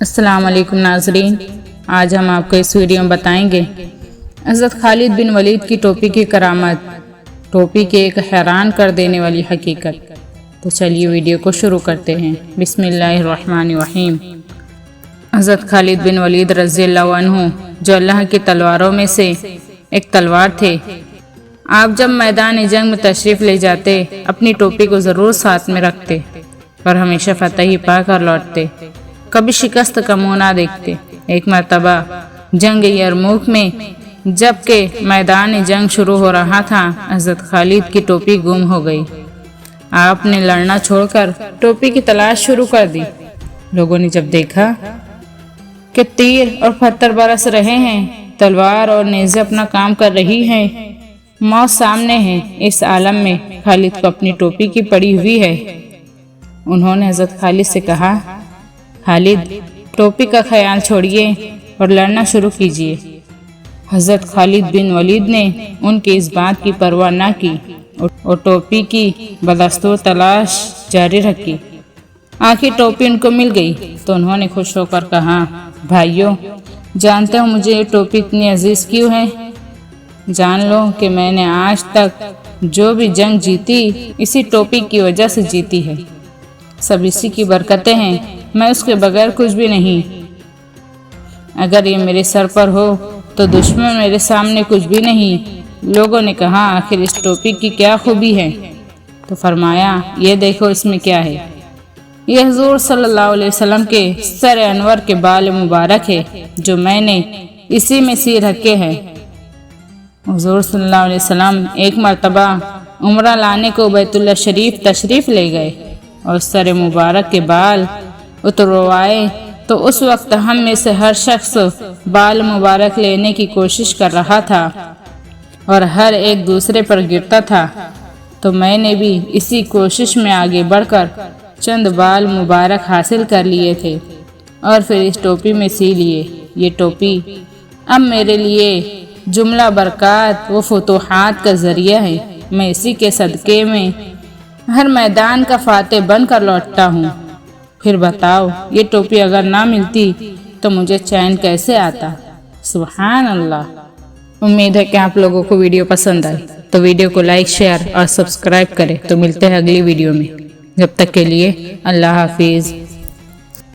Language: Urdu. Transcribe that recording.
السلام علیکم ناظرین، آج ہم آپ کو اس ویڈیو میں بتائیں گے حضرت خالد بن ولید کی ٹوپی کی کرامت، ٹوپی کی ایک حیران کر دینے والی حقیقت۔ تو چلیے ویڈیو کو شروع کرتے ہیں۔ بسم اللہ الرحمن الرحیم۔ حضرت خالد بن ولید رضی اللہ عنہ جو اللہ کی تلواروں میں سے ایک تلوار تھے، آپ جب میدان جنگ میں تشریف لے جاتے اپنی ٹوپی کو ضرور ساتھ میں رکھتے اور ہمیشہ فتح ہی پا کر لوٹتے، کبھی شکست کا منہ نہ دیکھتے۔ ایک مرتبہ جنگ یرموک میں جب کہ میدان جنگ شروع ہو رہا تھا، حضرت خالد کی ٹوپی گم ہو گئی۔ آپ نے لڑنا چھوڑ کر ٹوپی کی تلاش شروع کر دی۔ لوگوں نے جب دیکھا کہ تیر اور پتھر برس رہے ہیں، تلوار اور نیزے اپنا کام کر رہی ہیں، موت سامنے ہے، اس عالم میں خالد کو اپنی ٹوپی کی پڑی ہوئی ہے۔ انہوں نے حضرت خالد سے کہا، خالد ٹوپی کا خیال چھوڑیے اور لڑنا شروع کیجیے۔ حضرت خالد بن ولید نے ان کی اس بات کی پرواہ نہ کی اور ٹوپی کی بدستور تلاش جاری رکھی۔ آخر ٹوپی ان کو مل گئی تو انہوں نے خوش ہو کر کہا، بھائیوں جانتے ہو مجھے یہ ٹوپی اتنی عزیز کیوں ہے؟ جان لو کہ میں نے آج تک جو بھی جنگ جیتی اسی ٹوپی کی وجہ سے جیتی ہے، سب اسی کی برکتیں ہیں، میں اس کے بغیر کچھ بھی نہیں۔ اگر یہ میرے سر پر ہو تو دشمن میرے سامنے کچھ بھی نہیں۔ لوگوں نے کہا، آخر اس ٹوپی کی کیا خوبی ہے؟ تو فرمایا، یہ دیکھو اس میں کیا ہے۔ یہ حضور صلی اللہ علیہ وسلم کے سر انور کے بال مبارک ہے جو میں نے اسی میں سی رکھے ہیں۔ حضور صلی اللہ علیہ وسلم ایک مرتبہ عمرہ لانے کو بیت اللہ شریف تشریف لے گئے اور سر مبارک کے بال اتروائے تو اس وقت ہم میں سے ہر شخص بال مبارک لینے کی کوشش کر رہا تھا اور ہر ایک دوسرے پر گرتا تھا، تو میں نے بھی اسی کوشش میں آگے بڑھ کر چند بال مبارک حاصل کر لیے تھے اور پھر اس ٹوپی میں سی لیے۔ یہ ٹوپی اب میرے لیے جملہ برکات و فتوحات کا ذریعہ ہے، میں اسی کے صدقے میں ہر میدان کا فاتح بن کر لوٹتا ہوں۔ پھر بتاؤ یہ ٹوپی اگر نہ ملتی تو مجھے چین کیسے آتا؟ سبحان اللہ۔ امید ہے کہ آپ لوگوں کو ویڈیو پسند آئی، تو ویڈیو کو لائک، شیئر اور سبسکرائب کریں۔ تو ملتے ہیں اگلی ویڈیو میں، جب تک کے لیے اللہ حافظ۔